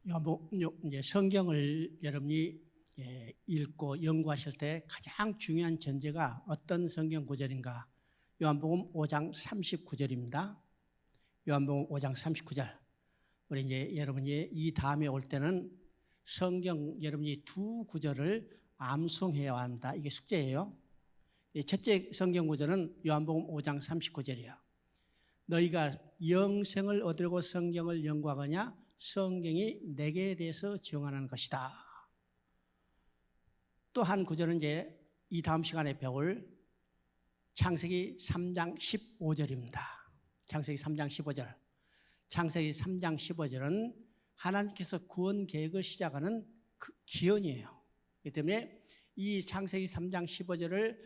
이제 성경을 여러분이 읽고 연구하실 때 가장 중요한 전제가 어떤 성경 구절인가? 요한복음 5장 39절입니다. 요한복음 5장 39절. 우리 이제 여러분이 이 다음에 올 때는 성경 여러분이 두 구절을 암송해야 합니다. 이게 숙제예요. 첫째 성경 구절은 요한복음 5장 39절이에요. 너희가 영생을 얻으려고 성경을 연구하거냐? 성경이 내게 대해서 증언하는 것이다. 또 한 구절은 이제 이 다음 시간에 배울 창세기 3장 15절입니다. 창세기 3장 15절. 창세기 3장 15절은 하나님께서 구원 계획을 시작하는 그 기원이에요. 그렇기 때문에 이 창세기 3장 15절을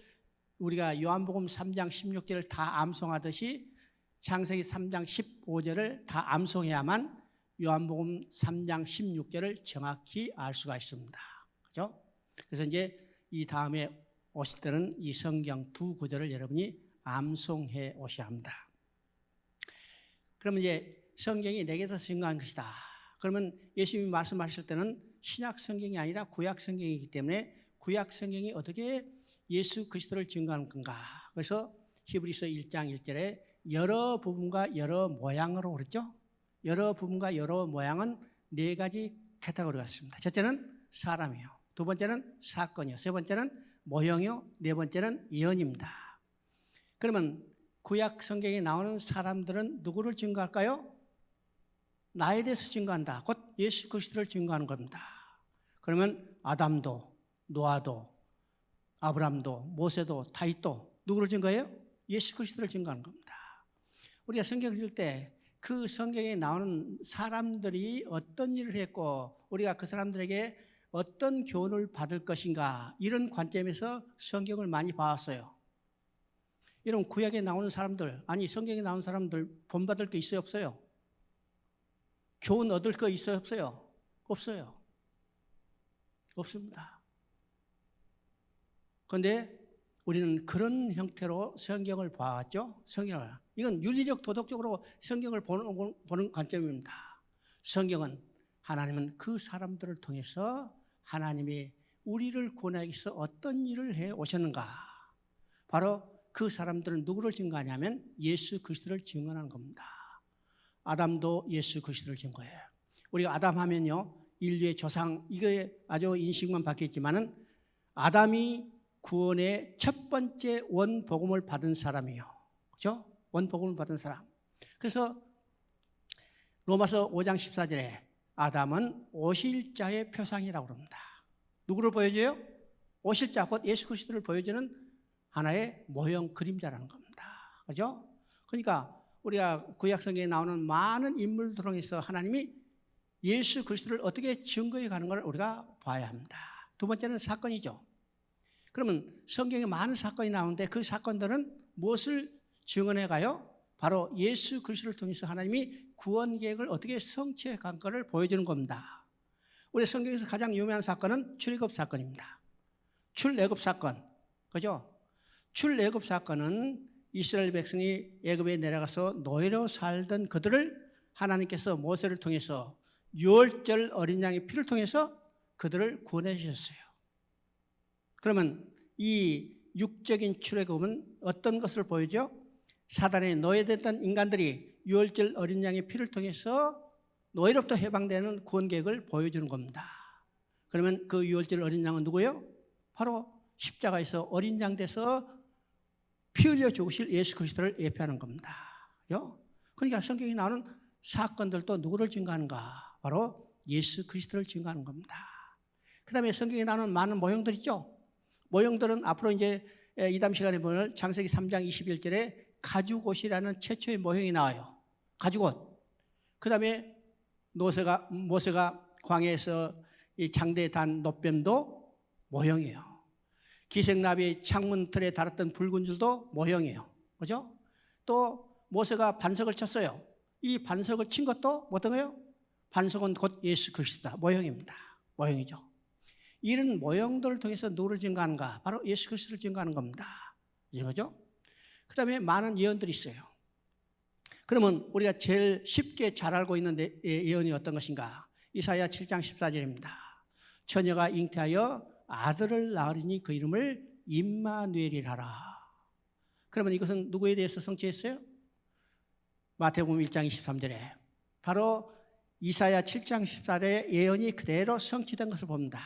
우리가 요한복음 3장 16절을 다 암송하듯이 창세기 3장 15절을 다 암송해야만 요한복음 3장 16절을 정확히 알 수가 있습니다. 그렇죠? 그래서 이제 이 다음에 오실 때는 이 성경 두 구절을 여러분이 암송해 오셔야 합니다. 그러면 이제 성경이 내게서 증거한 것이다. 그러면 예수님이 말씀하실 때는 신약 성경이 아니라 구약 성경이기 때문에 구약 성경이 어떻게 예수 그리스도를 증거하는 건가? 그래서 히브리서 1장 1절에 여러 부분과 여러 모양으로 그랬죠? 여러 부분과 여러 모양은 네 가지 카테고리가 있습니다. 첫째는 사람이요. 두 번째는 사건이요. 세 번째는 모형이요. 네 번째는 예언입니다. 그러면 구약 성경에 나오는 사람들은 누구를 증거할까요? 나에 대해서 증거한다. 곧 예수 그리스도를 증거하는 겁니다. 그러면 아담도, 노아도, 아브람도, 모세도, 다윗도 누구를 증거해요? 예수 그리스도를 증거하는 겁니다. 우리가 성경을 읽을 때 그 성경에 나오는 사람들이 어떤 일을 했고 우리가 그 사람들에게 어떤 교훈을 받을 것인가 이런 관점에서 성경을 많이 봐왔어요. 이런 구약에 나오는 사람들, 아니 성경에 나오는 사람들 본받을 게 있어요, 없어요? 교훈 얻을 거 있어요, 없어요? 없어요. 없습니다. 그런데 우리는 그런 형태로 성경을 봐왔죠. 성경을. 이건 윤리적 도덕적으로 성경을 보는 관점입니다. 성경은 하나님은 그 사람들을 통해서 하나님이 우리를 구원하기 위해서 어떤 일을 해 오셨는가. 바로 그 사람들은 누구를 증거하냐면 예수 그리스도를 증거하는 겁니다. 아담도 예수 그리스도를 증거해요. 우리가 아담 하면요. 인류의 조상, 이거에 아주 인식만 바뀌었지만은 아담이 구원의 첫 번째 원복음을 받은 사람이에요. 그렇죠? 원복음을 받은 사람. 그래서 로마서 5장 14절에 아담은 오실자의 표상이라고 합니다. 누구를 보여줘요? 오실자, 곧 예수 그리스도를 보여주는 하나의 모형 그림자라는 겁니다. 그렇죠? 그러니까 우리가 구약 성경에 나오는 많은 인물들 통해서 하나님이 예수 그리스도를 어떻게 증거해 가는 걸 우리가 봐야 합니다. 두 번째는 사건이죠. 그러면 성경에 많은 사건이 나오는데 그 사건들은 무엇을 증언해 가요? 바로 예수 그리스도를 통해서 하나님이 구원 계획을 어떻게 성취해 간 것을 보여주는 겁니다. 우리 성경에서 가장 유명한 사건은 출애굽 사건입니다. 출애굽 사건. 그죠? 출애굽 사건은 이스라엘 백성이 애굽에 내려가서 노예로 살던 그들을 하나님께서 모세를 통해서 유월절 어린 양의 피를 통해서 그들을 구원해 주셨어요. 그러면 이 육적인 출애굽은 어떤 것을 보여줘? 사단에 노예됐던 인간들이 유월절 어린 양의 피를 통해서 노예로부터 해방되는 구원 계획을 보여주는 겁니다. 그러면 그 유월절 어린 양은 누구예요? 바로 십자가에서 어린 양 돼서 피 흘려 죽으실 예수 그리스도를 예표하는 겁니다. 그러니까 성경에 나오는 사건들도 누구를 증거하는가? 바로 예수 그리스도를 증거하는 겁니다. 그 다음에 성경에 나오는 많은 모형들 있죠? 모형들은 앞으로 이제 이 다음 시간에 보면 창세기 3장 21절에 가죽옷이라는 최초의 모형이 나와요. 가죽옷. 그 다음에 모세가 광야에서 이 장대에 단 노뱀도 모형이에요. 기생나비의 창문 틀에 달았던 붉은 줄도 모형이에요. 그죠? 또 모세가 반석을 쳤어요. 이 반석을 친 것도 어떤 거예요? 반석은 곧 예수 그리스도다. 모형입니다. 모형이죠. 이런 모형들을 통해서 누구를 증거하는가? 바로 예수 그리스도를 증거하는 겁니다. 이거죠? 그 다음에 많은 예언들이 있어요. 그러면 우리가 제일 쉽게 잘 알고 있는 예언이 어떤 것인가? 이사야 7장 14절입니다. 처녀가 잉태하여 아들을 낳으리니 그 이름을 임마누엘이라 하라. 그러면 이것은 누구에 대해서 성취했어요? 마태복음 1장 23절에 바로 이사야 7장 14절의 예언이 그대로 성취된 것을 봅니다.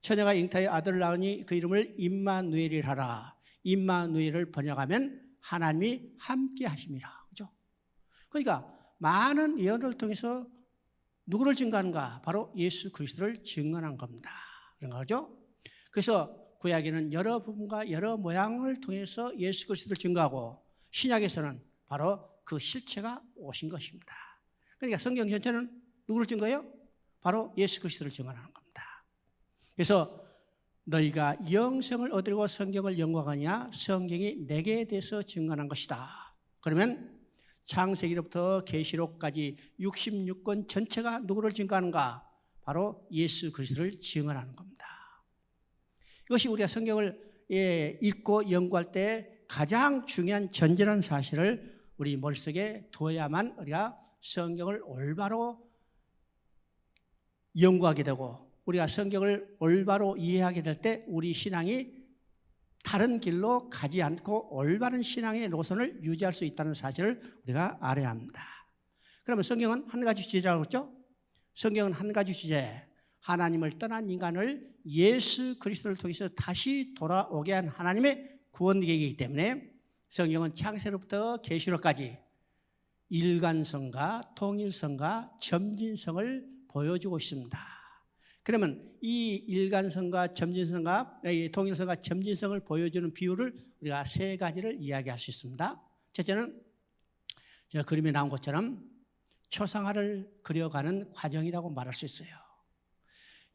처녀가 잉태하여 아들을 낳으니 그 이름을 임마누엘이라 하라. 임마누엘을 번역하면 하나님이 함께 하심이라. 그죠? 그러니까 많은 예언을 통해서 누구를 증거하는가? 바로 예수 그리스도를 증언한 겁니다. 그런 거죠? 그래서 구약에는 여러 부분과 여러 모양을 통해서 예수 그리스도를 증거하고 신약에서는 바로 그 실체가 오신 것입니다. 그러니까 성경 전체는 누구를 증거해요? 바로 예수 그리스도를 증언하는 겁니다. 그래서 너희가 영생을 얻으려고 성경을 연구하느냐? 성경이 내게 대해서 증언한 것이다. 그러면 창세기로부터 계시록까지 66권 전체가 누구를 증거하는가? 바로 예수 그리스도를 증언하는 겁니다. 이것이 우리가 성경을 읽고 연구할 때 가장 중요한 전제라는 사실을 우리 머릿속에 두어야만 우리가 성경을 올바로 연구하게 되고 우리가 성경을 올바로 이해하게 될 때 우리 신앙이 다른 길로 가지 않고 올바른 신앙의 노선을 유지할 수 있다는 사실을 우리가 알아야 합니다. 그러면 성경은 한 가지 주제라고 했죠? 성경은 한 가지 주제, 하나님을 떠난 인간을 예수 그리스도를 통해서 다시 돌아오게 한 하나님의 구원 계획이기 때문에 성경은 창세로부터 계시록까지 일관성과 통일성과 점진성을 보여주고 있습니다. 그러면 이 일관성과 점진성과 통일성과 점진성을 보여주는 비율을 우리가 세 가지를 이야기할 수 있습니다. 첫째는 저 그림에 나온 것처럼 초상화를 그려가는 과정이라고 말할 수 있어요.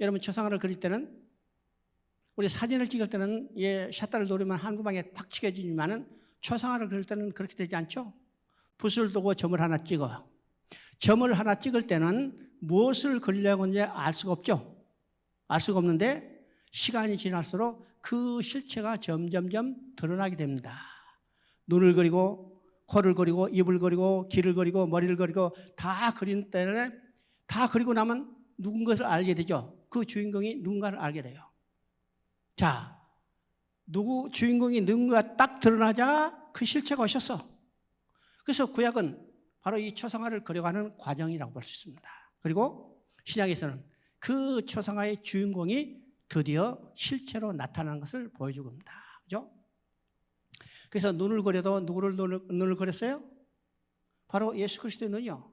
여러분 초상화를 그릴 때는 우리 사진을 찍을 때는 샷다를 노리면 한 구방에 탁 찍혀지지만은 초상화를 그릴 때는 그렇게 되지 않죠? 붓을 두고 점을 하나 찍어요. 점을 하나 찍을 때는 무엇을 그리려고 하는지 알 수가 없죠? 알 수가 없는데 시간이 지날수록 그 실체가 점점점 드러나게 됩니다. 눈을 그리고 코를 그리고 입을 그리고 귀를 그리고 머리를 그리고 다 그린 때에 다 그리고 나면 누군가를 알게 되죠. 그 주인공이 누군가를 알게 돼요. 자, 주인공이 누군가 딱 드러나자 그 실체가 오셨어. 그래서 구약은 바로 이 초상화를 그려가는 과정이라고 볼 수 있습니다. 그리고 신약에서는 그 초상화의 주인공이 드디어 실체로 나타나는 것을 보여주고 있습니다. 그죠? 그래서 눈을 그려도 누구를 눈을 그렸어요? 바로 예수 그리스도의 눈이요.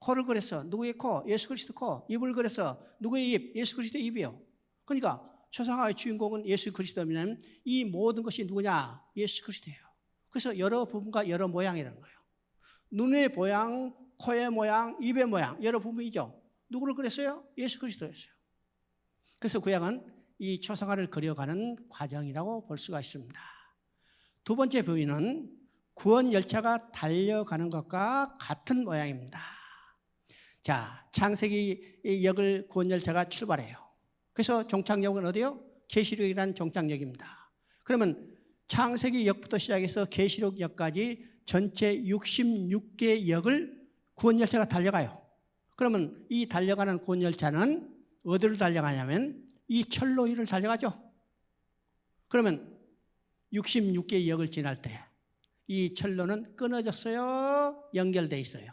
코를 그렸어. 누구의 코? 예수 그리스도 코. 입을 그렸어. 누구의 입? 예수 그리스도의 입이요. 그러니까 초상화의 주인공은 예수 그리스도면 이 모든 것이 누구냐? 예수 그리스도예요. 그래서 여러 부분과 여러 모양이라는 거예요. 눈의 모양, 코의 모양, 입의 모양 여러 부분이죠. 누구를 그렸어요? 예수 그리스도였어요. 그래서 구약은 이 초상화를 그려가는 과정이라고 볼 수가 있습니다. 두 번째 부위는 구원 열차가 달려가는 것과 같은 모양입니다. 자, 창세기 역을 구원 열차가 출발해요. 그래서 종착역은 어디요? 계시록이라는 종착역입니다. 그러면 창세기 역부터 시작해서 계시록 역까지 전체 66개 역을 구원 열차가 달려가요. 그러면 이 달려가는 구원 열차는 어디로 달려가냐면 이 철로 위를 달려가죠. 그러면 66개 역을 지날 때 이 철로는 끊어졌어요? 연결돼 있어요?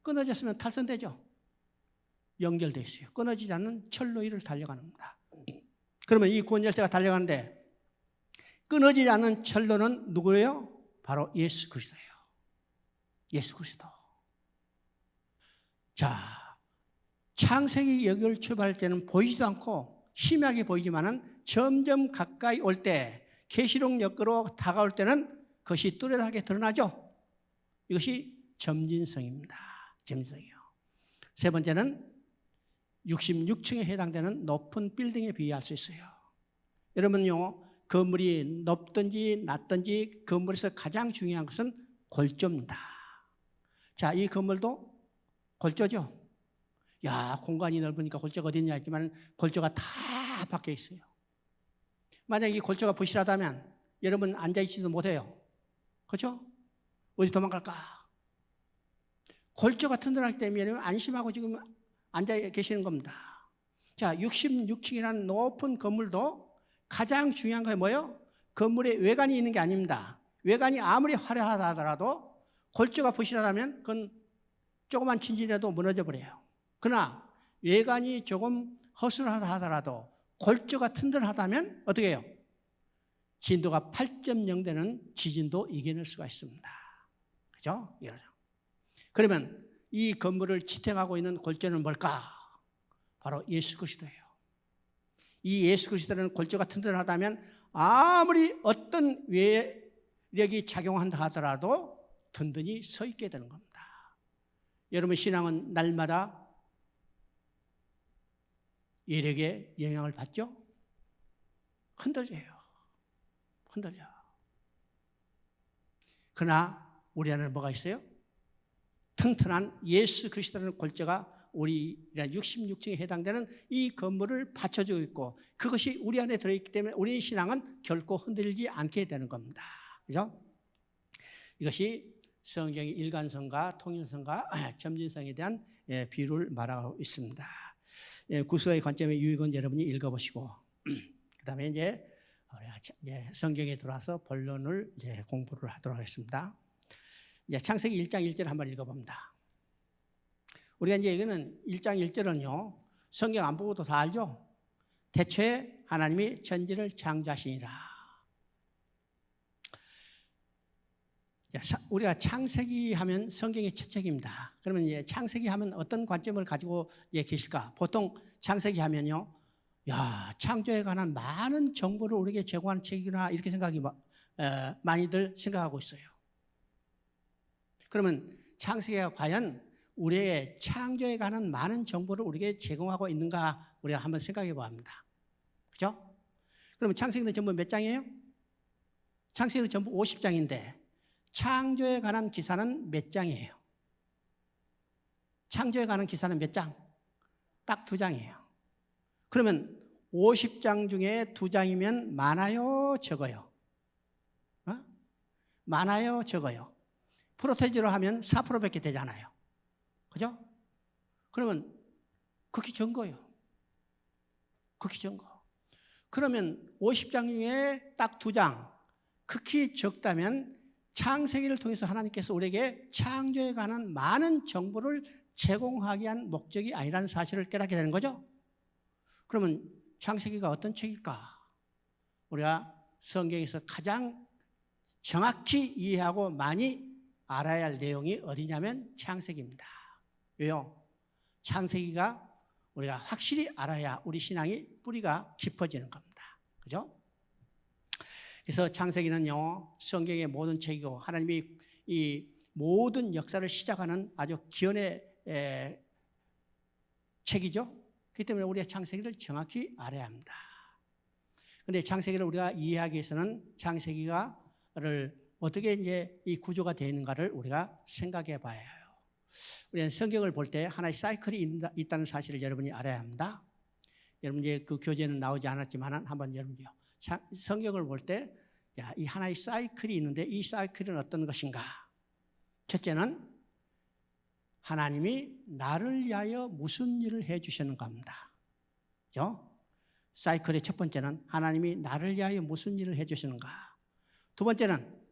끊어졌으면 탈선되죠? 연결돼 있어요. 끊어지지 않는 철로 위를 달려가는 겁니다. 그러면 이 구원 열차가 달려가는데 끊어지지 않는 철로는 누구예요? 바로 예수 그리스도예요. 예수 그리스도. 자, 창세기 역을 출발할 때는 보이지도 않고 희미하게 보이지만은 점점 가까이 올 때 계시록 역으로 다가올 때는 그것이 뚜렷하게 드러나죠. 이것이 점진성입니다. 점진성이요. 세 번째는 66층에 해당되는 높은 빌딩에 비유할 수 있어요. 여러분요, 건물이 높든지 낮든지 건물에서 가장 중요한 것은 골조입니다. 자, 이 건물도 골조죠. 야, 공간이 넓으니까 골조가 어디 있냐 했지만 골조가 다 박혀 있어요. 만약에 이 골조가 부실하다면 여러분 앉아있지도 못해요. 그렇죠? 어디 도망갈까? 골조가 튼튼하기 때문에 안심하고 지금 앉아 계시는 겁니다. 자, 66층이라는 높은 건물도 가장 중요한 게 뭐예요? 건물에 외관이 있는 게 아닙니다. 외관이 아무리 화려하다 하더라도 골조가 부실하다면 그건 조그만 진진이라도 무너져 버려요. 그러나 외관이 조금 허술하다 하더라도 골조가 튼튼하다면 어떻게 해요? 진도가 8.0 되는 지진도 이겨낼 수가 있습니다. 그죠? 이러죠. 그러면 이 건물을 지탱하고 있는 골조는 뭘까? 바로 예수 그리스도예요. 이 예수 그리스도는 골조가 튼튼하다면 아무리 어떤 외력이 작용한다 하더라도 든든히 서 있게 되는 겁니다. 여러분 신앙은 날마다 예력에 영향을 받죠? 흔들려요. 흔들려. 그러나 우리 안에는 뭐가 있어요? 튼튼한 예수 그리스도라는 골조가 우리 66층에 해당되는 이 건물을 받쳐주고 있고 그것이 우리 안에 들어있기 때문에 우리의 신앙은 결코 흔들리지 않게 되는 겁니다. 그죠? 이것이 성경의 일관성과 통일성과 점진성에 대한 비유를 말하고 있습니다. 구수의 관점의 유익은 여러분이 읽어보시고 그 다음에 이제 성경에 들어와서 본론을 공부를 하도록 하겠습니다. 이제 창세기 1장 1절 한번 읽어봅니다. 우리가 이제 이거는 1장 1절은요, 성경 안 보고도 다 알죠? 대초에 하나님이 천지를 창조하시니라. 우리가 창세기 하면 성경의 첫 책입니다. 그러면 이제 창세기 하면 어떤 관점을 가지고 계실까? 보통 창세기 하면요, 야, 창조에 관한 많은 정보를 우리에게 제공하는 책이구나, 이렇게 생각이 많이들 생각하고 있어요. 그러면 창세기가 과연 우리의 창조에 관한 많은 정보를 우리에게 제공하고 있는가 우리가 한번 생각해 봐야 합니다. 그죠? 그러면 창세기는 전부 몇 장이에요? 창세기는 전부 50장인데 창조에 관한 기사는 몇 장이에요? 창조에 관한 기사는 몇 장? 딱 2장이에요. 그러면 50장 중에 2장이면 많아요, 적어요? 많아요, 적어요? 프로테지로 하면 4%밖에 되잖아요. 그죠? 그러면 극히 적은 거예요. 극히 적은 거. 그러면 50장 중에 딱 2장, 극히 적다면 창세기를 통해서 하나님께서 우리에게 창조에 관한 많은 정보를 제공하기 위한 목적이 아니라는 사실을 깨닫게 되는 거죠. 그러면 창세기가 어떤 책일까? 우리가 성경에서 가장 정확히 이해하고 많이 알아야 할 내용이 어디냐면 창세기입니다. 왜요? 창세기가 우리가 확실히 알아야 우리 신앙이 뿌리가 깊어지는 겁니다. 그죠? 그래서 창세기는요, 성경의 모든 책이고 하나님이 이 모든 역사를 시작하는 아주 기원의 책이죠. 그렇기 때문에 우리가 창세기를 정확히 알아야 합니다. 그런데 창세기를 우리가 이해하기 위해서는 창세기가를 어떻게 이제 이 구조가 되어 있는가를 우리가 생각해 봐야 해요. 우리는 성경을 볼 때 하나의 사이클이 있다는 사실을 여러분이 알아야 합니다. 여러분 이제 그 교재는 나오지 않았지만 한번 여러분요, 성경을 볼 때 이 하나의 사이클이 있는데 이 사이클은 어떤 것인가? 첫째는 하나님이 나를 위하여 무슨 일을 해 주시는가 합니다. 그죠? 사이클의 첫 번째는 하나님이 나를 위하여 무슨 일을 해 주시는가. 두 번째는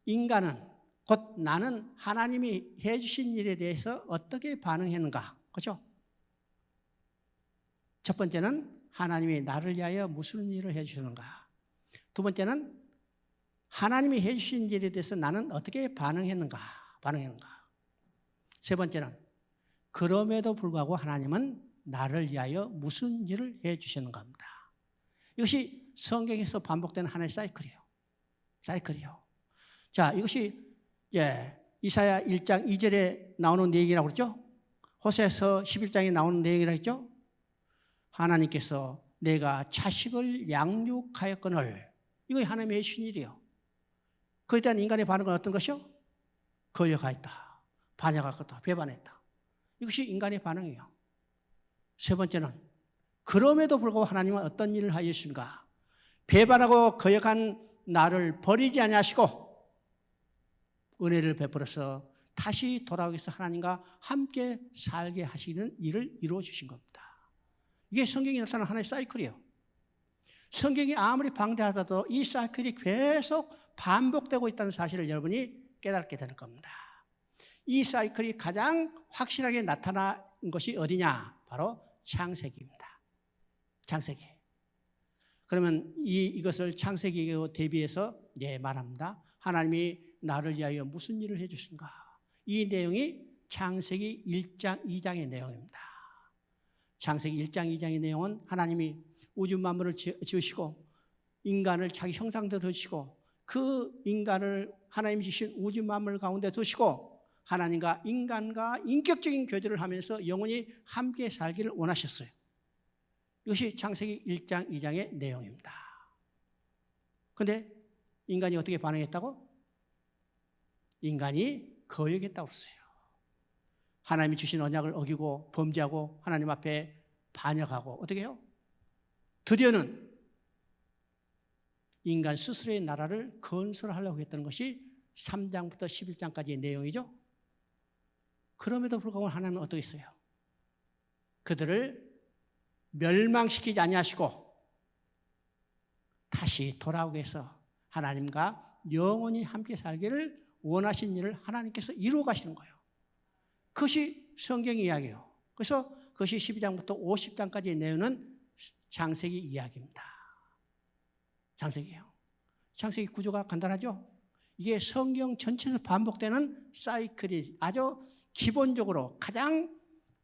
인간은 곧 나는 하나님이 해 주신 일에 대해서 어떻게 반응했는가. 그렇죠? 첫 번째는 하나님이 나를 위하여 무슨 일을 해 주시는가. 두 번째는 하나님이 해 주신 일에 대해서 나는 어떻게 반응했는가. 세 번째는 그럼에도 불구하고 하나님은 나를 위하여 무슨 일을 해 주시는가 합니다. 이것이 성경에서 반복되는 하나의 사이클이요. 자, 이것이 이사야 1장 2절에 나오는 내용이라고 그랬죠? 호세아서 11장에 나오는 내용이라고 했죠? 하나님께서 내가 자식을 양육하였거늘, 이거 하나님의 해주신 일이요. 그에 대한 인간의 반응은 어떤 것이요? 거역하였다, 반역하였다, 배반했다. 이것이 인간의 반응이에요. 세 번째는 그럼에도 불구하고 하나님은 어떤 일을 하셨는가? 배반하고 거역한 나를 버리지 아니하시고 은혜를 베풀어서 다시 돌아오기 위해서 하나님과 함께 살게 하시는 일을 이루어 주신 겁니다. 이게 성경에 나타나는 하나의 사이클이에요. 성경이 아무리 방대하다도 이 사이클이 계속 반복되고 있다는 사실을 여러분이 깨닫게 될 겁니다. 이 사이클이 가장 확실하게 나타난 것이 어디냐? 바로 창세기입니다. 창세기. 그러면 이것을 창세기에 대비해서 말합니다. 하나님이 나를 위하여 무슨 일을 해 주신가? 이 내용이 창세기 1장 2장의 내용입니다. 창세기 1장 2장의 내용은 하나님이 우주 만물을 지으시고 인간을 자기 형상대로 두시고 그 인간을 하나님이 주신 우주 만물 가운데 두시고 하나님과 인간과 인격적인 교제를 하면서 영원히 함께 살기를 원하셨어요. 이것이 창세기 1장 2장의 내용입니다. 그런데 인간이 어떻게 반응했다고? 인간이 거역했다고 그랬어요. 하나님이 주신 언약을 어기고 범죄하고 하나님 앞에 반역하고 어떻게 해요? 드디어는 인간 스스로의 나라를 건설하려고 했던 것이 3장부터 11장까지의 내용이죠. 그럼에도 불구하고 하나님은 어떻게 했어요? 그들을 멸망시키지 아니하시고 다시 돌아오게 해서 하나님과 영원히 함께 살기를 원하신 일을 하나님께서 이루어 가시는 거예요. 그것이 성경의 이야기예요. 그래서 그것이 12장부터 50장까지의 내용은 창세기 이야기입니다. 창세기예요. 창세기 구조가 간단하죠? 이게 성경 전체에서 반복되는 사이클이 아주 기본적으로 가장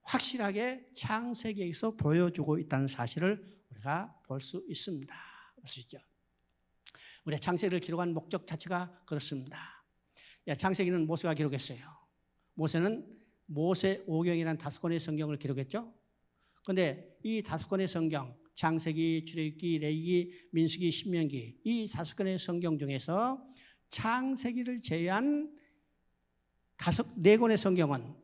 확실하게 창세기에서 보여주고 있다는 사실을 우리가 볼 수 있습니다. 볼 수 있죠. 우리가 창세기를 기록한 목적 자체가 그렇습니다. 창세기는 모세가 기록했어요. 모세는 모세 오경이라는 5권의 성경을 기록했죠. 그런데 이 5권의 성경, 창세기, 출애굽기, 레위기, 민수기, 신명기 이 5권의 성경 중에서 창세기를 제외한 4권의 성경은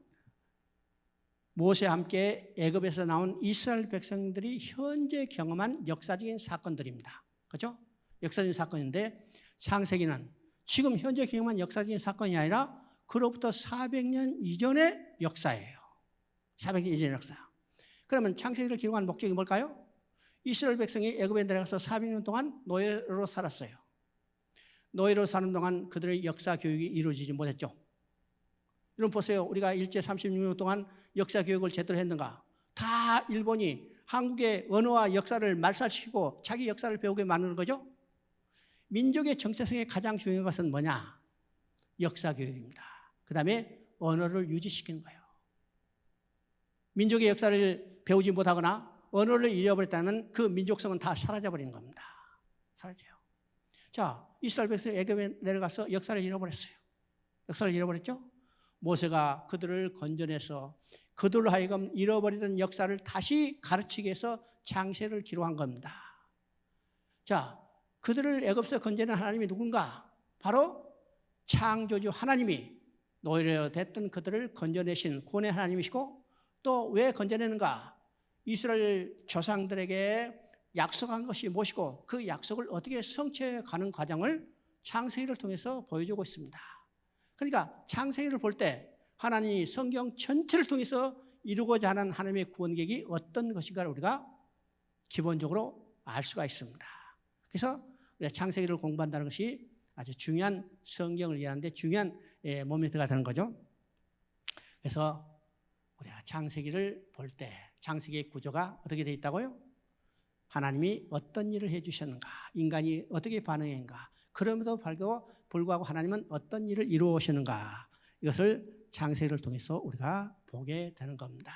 모세와 함께 애굽에서 나온 이스라엘 백성들이 현재 경험한 역사적인 사건들입니다. 그렇죠? 역사적인 사건인데 창세기는 지금 현재 경험한 역사적인 사건이 아니라 그로부터 400년 이전의 역사예요. 400년 이전의 역사. 그러면 창세기를 기록한 목적이 뭘까요? 이스라엘 백성이 애굽에 내려가서 400년 동안 노예로 살았어요. 노예로 사는 동안 그들의 역사 교육이 이루어지지 못했죠. 여러분 보세요. 우리가 일제 36년 동안 역사 교육을 제대로 했는가? 다 일본이 한국의 언어와 역사를 말살시키고 자기 역사를 배우게 만드는 거죠. 민족의 정체성의 가장 중요한 것은 뭐냐? 역사 교육입니다. 그 다음에 언어를 유지시키는 거예요. 민족의 역사를 배우지 못하거나 언어를 잃어버렸다면 그 민족성은 다 사라져버리는 겁니다. 사라져요. 자, 이스라엘 백성이 애굽에 내려가서 역사를 잃어버렸어요. 역사를 잃어버렸죠? 모세가 그들을 건져내서 그들로 하여금 잃어버리던 역사를 다시 가르치기 위해서 창세를 기록한 겁니다. 자, 그들을 애굽에서 건져낸 하나님이 누군가? 바로 창조주 하나님이 노예로 됐던 그들을 건져내신 구원의 하나님이시고 또 왜 건져내는가? 이스라엘 조상들에게 약속한 것이 무엇이고 그 약속을 어떻게 성취해 가는 과정을 창세기를 통해서 보여주고 있습니다. 그러니까 창세기를 볼 때 하나님이 성경 전체를 통해서 이루고자 하는 하나님의 구원 계획이 어떤 것인가를 우리가 기본적으로 알 수가 있습니다. 그래서 우리가 창세기를 공부한다는 것이 아주 중요한 성경을 이해하는데 중요한 모멘트가 되는 거죠. 그래서 우리가 창세기를 볼 때 창세기의 구조가 어떻게 되어 있다고요? 하나님이 어떤 일을 해 주셨는가? 인간이 어떻게 반응했는가? 그럼에도 불구하고 하나님은 어떤 일을 이루어 오셨는가? 이것을 창세기를 통해서 우리가 보게 되는 겁니다.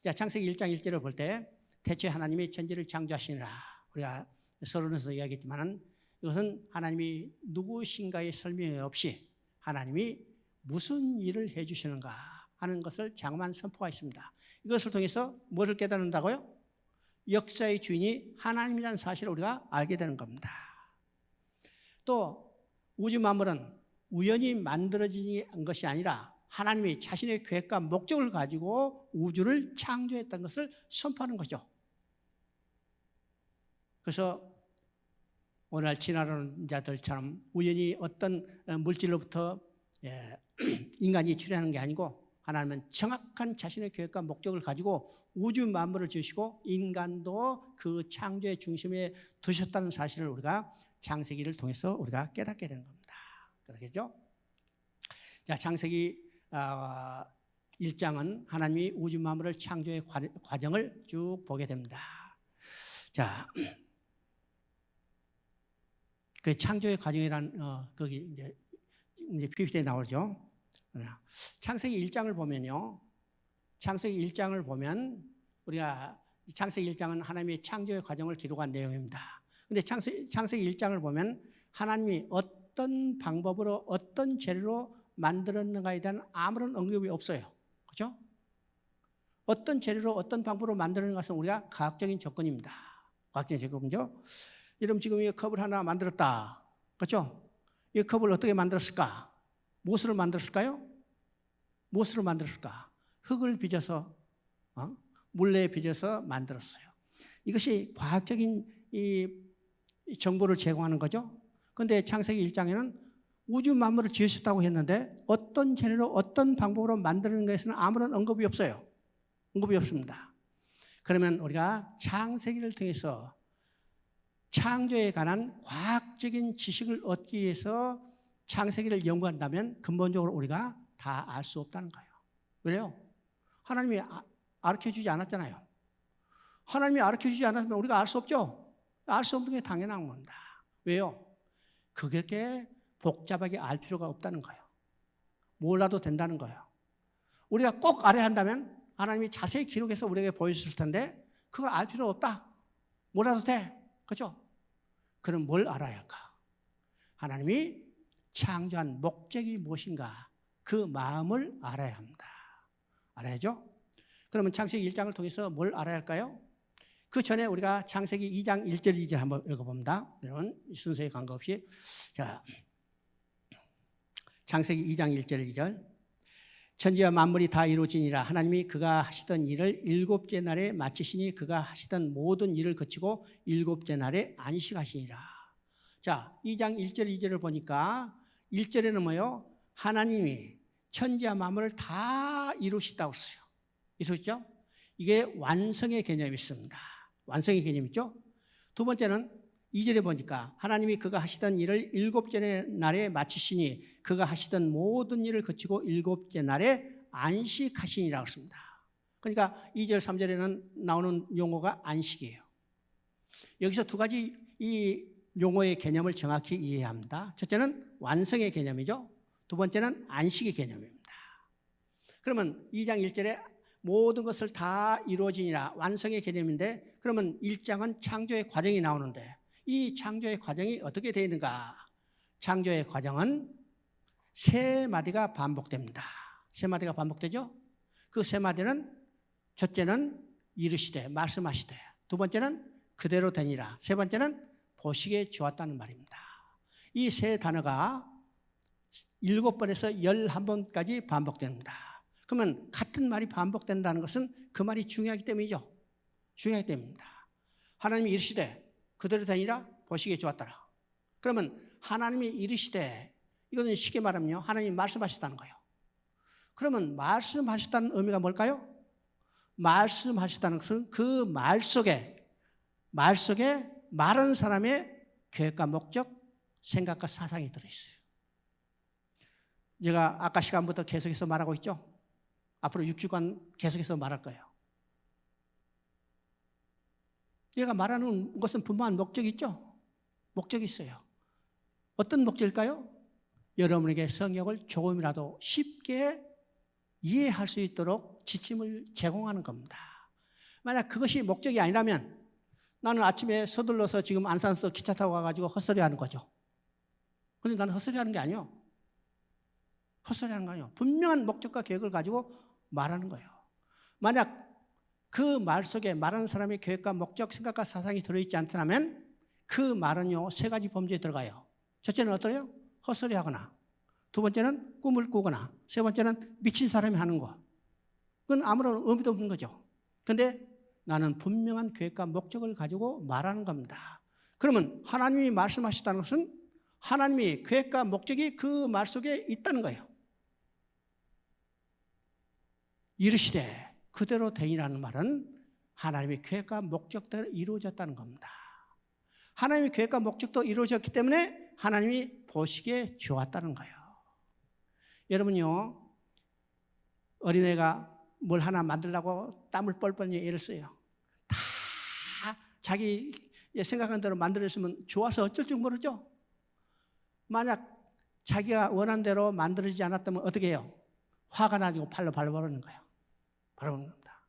자, 창세기 1장 1절을 볼 때 대체 하나님이 천지를 창조하시니라. 우리가 서론에서 이야기했지만 이것은 하나님이 누구신가의 설명이 없이 하나님이 무슨 일을 해 주시는가 하는 것을 장엄한 선포가 있습니다. 이것을 통해서 무엇을 깨닫는다고요? 역사의 주인이 하나님이라는 사실을 우리가 알게 되는 겁니다. 또 우주 만물은 우연히 만들어진 것이 아니라 하나님이 자신의 계획과 목적을 가지고 우주를 창조했다는 것을 선포하는 거죠. 그래서 오늘 진화론자들처럼 우연히 어떤 물질로부터 인간이 출현하는 게 아니고 하나님은 정확한 자신의 계획과 목적을 가지고 우주 만물을 지으시고 인간도 그 창조의 중심에 두셨다는 사실을 우리가 창세기를 통해서 우리가 깨닫게 되는 겁니다. 그렇겠죠? 자, 창세기 1장은 하나님이 우주 만물을 창조의 과정을 쭉 보게 됩니다. 자, 그 창조의 과정이란 거기 이제 PPT에 나오죠. 창세기 1장을 보면요. 창세기 1장을 보면 우리가 창세기 1장은 하나님의 창조의 과정을 기록한 내용입니다. 근데 창세기 1장을 보면 하나님이 어떤 방법으로 어떤 재료로 만들었는가에 대한 아무런 언급이 없어요. 그렇죠? 어떤 재료로 어떤 방법으로 만드는 것은 우리가 과학적인 접근입니다. 과학적인 접근이죠. 여러분 지금 이 컵을 하나 만들었다. 그렇죠? 이 컵을 어떻게 만들었을까? 무엇으로 만들었을까요? 무엇으로 만들었을까? 흙을 빚어서 물레에 빚어서 만들었어요. 이것이 과학적인 이 정보를 제공하는 거죠. 그런데 창세기 1장에는 우주 만물을 지으셨다고 했는데 어떤 재료로 어떤 방법으로 만드는 것에는 아무런 언급이 없어요. 언급이 없습니다. 그러면 우리가 창세기를 통해서 창조에 관한 과학적인 지식을 얻기 위해서 창세기를 연구한다면 근본적으로 우리가 다 알 수 없다는 거예요. 왜요? 하나님이 가르쳐주지 않았잖아요. 하나님이 가르쳐주지 않았으면 우리가 알 수 없죠? 알 수 없는 게 당연한 겁니다. 왜요? 그렇게 복잡하게 알 필요가 없다는 거예요. 몰라도 된다는 거예요. 우리가 꼭 알아야 한다면 하나님이 자세히 기록해서 우리에게 보여주실 텐데 그걸 알 필요 없다. 몰라도 돼. 그렇죠? 그럼 뭘 알아야 할까? 하나님이 창조한 목적이 무엇인가? 그 마음을 알아야 합니다. 알아야죠? 그러면 창세기 1장을 통해서 뭘 알아야 할까요? 그 전에 우리가 창세기 2장 1절 2절 한번 읽어봅니다. 여러분 순서에 관계없이. 자, 창세기 2장 1절 2절. 천지와 만물이 다 이루어지니라. 하나님이 그가 하시던 일을 일곱째 날에 마치시니 그가 하시던 모든 일을 그치고 일곱째 날에 안식하시니라. 자, 2장 1절 2절을 보니까 1절에는 뭐요? 하나님이 천지와 만물을 다 이루시다고 써요. 이루셨죠? 이게 완성의 개념이 있습니다. 완성의 개념이 있죠? 두 번째는 2절에 보니까 하나님이 그가 하시던 일을 일곱째 날에 마치시니 그가 하시던 모든 일을 그치고 일곱째 날에 안식하시니라고 했습니다. 그러니까 2절 3절에는 나오는 용어가 안식이에요. 여기서 두 가지 이 용어의 개념을 정확히 이해해야 합니다. 첫째는 완성의 개념이죠. 두 번째는 안식의 개념입니다. 그러면 2장 1절에 모든 것을 다 이루어지니라 완성의 개념인데 그러면 1장은 창조의 과정이 나오는데 이 창조의 과정이 어떻게 되어 있는가? 창조의 과정은 세 마디가 반복됩니다. 세 마디가 반복되죠? 그 세 마디는 첫째는 이르시되 말씀하시되 두 번째는 그대로 되니라 세 번째는 보시기에 좋았다는 말입니다. 이 세 단어가 7번에서 11번까지 반복됩니다. 그러면 같은 말이 반복된다는 것은 그 말이 중요하기 때문이죠. 중요하기 때문입니다. 하나님이 이르시되 그대로 되니라 보시기에 좋았더라. 그러면 하나님이 이르시되 이거는 쉽게 말하면요. 하나님이 말씀하셨다는 거예요. 그러면 말씀하셨다는 의미가 뭘까요? 말씀하셨다는 것은 그 말 속에 말하는 사람의 계획과 목적, 생각과 사상이 들어있어요. 제가 아까 시간부터 계속해서 말하고 있죠. 앞으로 6주간 계속해서 말할 거예요. 얘가 말하는 것은 분명한 목적이 있죠. 목적이 있어요. 어떤 목적일까요? 여러분에게 성경을 조금이라도 쉽게 이해할 수 있도록 지침을 제공하는 겁니다. 만약 그것이 목적이 아니라면 나는 아침에 서둘러서 지금 안산서 기차 타고 가가지고 헛소리 하는 거죠. 그런데 나는 헛소리 하는 게 아니에요. 헛소리 하는 거 아니에요. 분명한 목적과 계획을 가지고 말하는 거예요. 만약 그 말 속에 말하는 사람의 계획과 목적, 생각과 사상이 들어있지 않다면 그 말은요, 세 가지 범죄에 들어가요. 첫째는 어떠해요? 헛소리 하거나, 두 번째는 꿈을 꾸거나, 세 번째는 미친 사람이 하는 거. 그건 아무런 의미도 없는 거죠. 그런데 나는 분명한 계획과 목적을 가지고 말하는 겁니다. 그러면 하나님이 말씀하셨다는 것은 하나님이 계획과 목적이 그 말 속에 있다는 거예요. 이르시되 그대로 되니라는 말은 하나님의 계획과 목적대로 이루어졌다는 겁니다. 하나님의 계획과 목적도 이루어졌기 때문에 하나님이 보시기에 좋았다는 거예요. 여러분요, 어린애가 뭘 하나 만들려고 땀을 뻘뻘 애를 써요. 다 자기 생각한 대로 만들었으면 좋아서 어쩔 줄 모르죠. 만약 자기가 원한 대로 만들어지지 않았다면 어떻게 해요? 화가 나지고 팔로 밟아버리는 거예요. 바라보는 겁니다.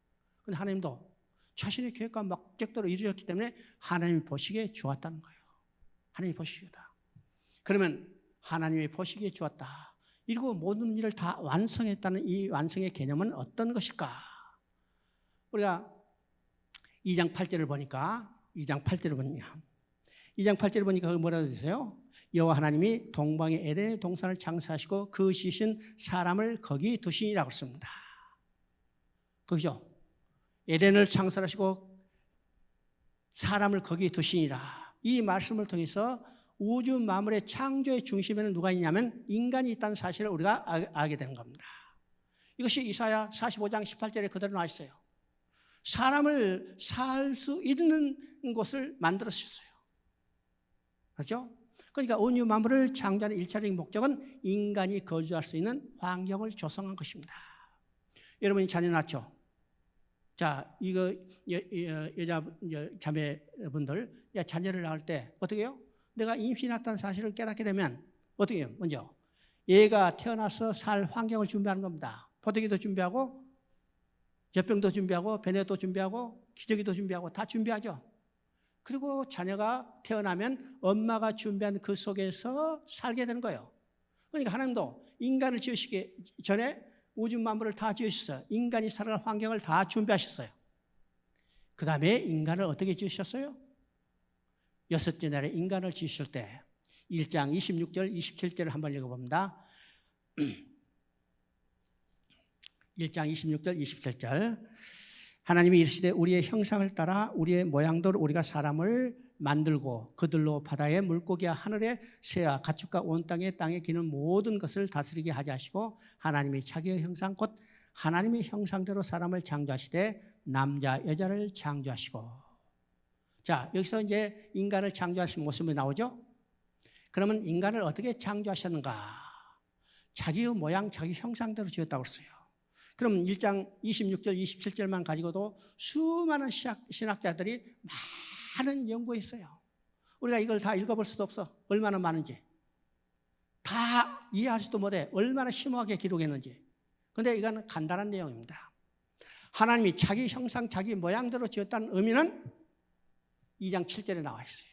근데 하나님도 자신의 계획과 목적대로 이루어졌기 때문에 하나님이 보시기에 좋았다는 거예요. 하나님이 보시기에 좋다. 그러면 하나님이 보시기에 좋았다. 이러고 모든 일을 다 완성했다는 이 완성의 개념은 어떤 것일까? 우리가 2장 8절을 보니까 2장 8절을 보니까 뭐라고 되세요? 여호와 하나님이 동방의 에덴의 동산을 창조하시고 그 지으신 사람을 거기 두시니라고 했습니다. 그죠? 에덴을 창설하시고 사람을 거기 두시니라. 이 말씀을 통해서 우주 만물의 창조의 중심에는 누가 있냐면 인간이 있다는 사실을 우리가 알게 되는 겁니다. 이것이 이사야 45장 18절에 그대로 나와 있어요. 사람을 살 수 있는 곳을 만들었어요. 그렇죠? 그러니까 온 우주 만물을 창조하는 일차적인 목적은 인간이 거주할 수 있는 환경을 조성한 것입니다. 여러분이 자녀 낳죠? 자, 이거 여자 자매분들, 자녀를 낳을 때 어떻게 해요? 내가 임신했다는 사실을 깨닫게 되면 어떻게 해요? 먼저 얘가 태어나서 살 환경을 준비하는 겁니다. 포도기도 준비하고 젖병도 준비하고 배내도 준비하고 기저귀도 준비하고 다 준비하죠. 그리고 자녀가 태어나면 엄마가 준비한 그 속에서 살게 되는 거예요. 그러니까 하나님도 인간을 지으시기 전에 우주 만물을 다 지으셨어요. 인간이 살아갈 환경을 다 준비하셨어요. 그 다음에 인간을 어떻게 지으셨어요? 여섯째 날에 인간을 지으실 때 1장 26절 27절을 한번 읽어봅니다. 1장 26절 27절 하나님이 이르시되 우리의 형상을 따라 우리의 모양대로 우리가 사람을 만들고 그들로 바다의 물고기와 하늘의 새와 가축과 온 땅에 기는 모든 것을 다스리게 하게 하시고 하나님이 자기의 형상 곧 하나님의 형상대로 사람을 창조하시되 남자 여자를 창조하시고. 자, 여기서 이제 인간을 창조하신 모습이 나오죠. 그러면 인간을 어떻게 창조하셨는가? 자기의 모양 자기 형상대로 지었다고 했어요. 그럼 1장 26절 27절만 가지고도 수많은 신학자들이 많은 연구했어요. 우리가 이걸 다 읽어볼 수도 없어. 얼마나 많은지. 다 이해할 수도 못해. 얼마나 심오하게 기록했는지. 그런데 이건 간단한 내용입니다. 하나님이 자기 형상 자기 모양대로 지었다는 의미는 2장 7절에 나와 있어요.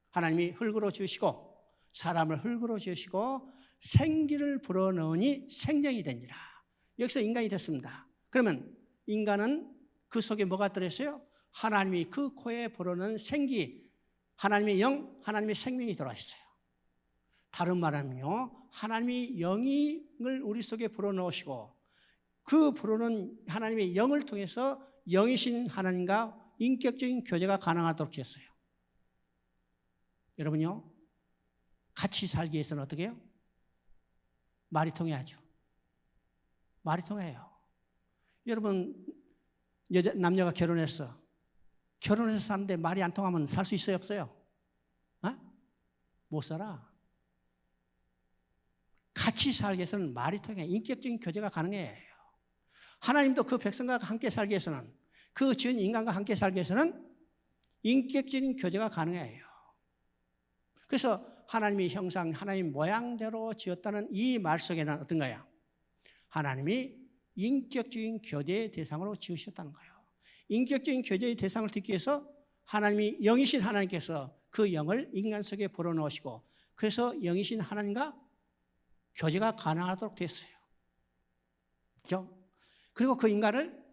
하나님이 흙으로 지으시고 사람을 흙으로 지으시고 생기를 불어넣으니 생명이 되니라. 여기서 인간이 됐습니다. 그러면 인간은 그 속에 뭐가 들어있어요? 하나님이 그 코에 불어넣은 생기, 하나님의 영, 하나님의 생명이 들어있어요. 다른 말하면요, 하나님이 영을 우리 속에 불어넣으시고 그 불어넣은 하나님의 영을 통해서 영이신 하나님과 인격적인 교제가 가능하도록 했어요. 여러분요, 같이 살기 위해서는 어떻게 해요? 말이 통해야죠. 말이 통해요. 여러분, 남녀가 결혼해서 사는데 말이 안 통하면 살 수 있어요, 없어요? 못 살아. 같이 살기 위해서는 말이 통해 인격적인 교제가 가능해요. 하나님도 그 백성과 함께 살기 위해서는 그 지은 인간과 함께 살기 위해서는 인격적인 교제가 가능해요. 그래서 하나님의 형상, 하나님 모양대로 지었다는 이 말 속에는 어떤 거예요? 하나님이 인격적인 교제의 대상으로 지으셨다는 거예요. 인격적인 교제의 대상을 듣기 위해서 하나님이 영이신 하나님께서 그 영을 인간 속에 불어넣으시고 그래서 영이신 하나님과 교제가 가능하도록 됐어요. 그렇죠? 그리고 그 인간을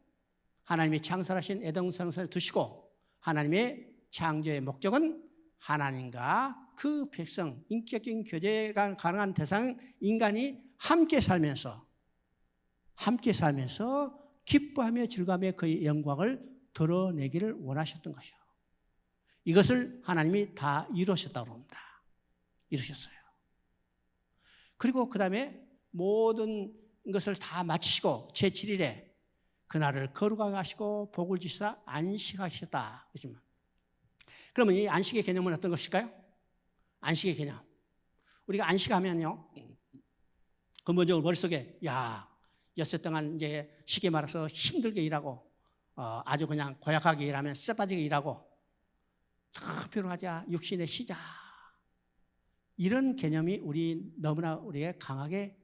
하나님이 창설하신 에덴 동산에 두시고 하나님의 창조의 목적은 하나님과 그 백성, 인격적인 교제가 가능한 대상 인간이 함께 살면서 기뻐하며 즐거워하며 그의 영광을 드러내기를 원하셨던 것이요. 이것을 하나님이 다 이루셨다고 합니다. 이루셨어요. 그리고 그 다음에 모든 것을 다 마치시고 제7일에 그날을 거룩하게 하시고 복을 주시사 안식하셨다. 그러면 이 안식의 개념은 어떤 것일까요? 안식의 개념. 우리가 안식하면요, 근본적으로 머릿속에 엿새 동안 이제 쉽게 말해서 힘들게 일하고 아주 그냥 고약하게 일하면 쎄빠지게 일하고 피로하자 육신의 시작, 이런 개념이 너무나 우리에게 강하게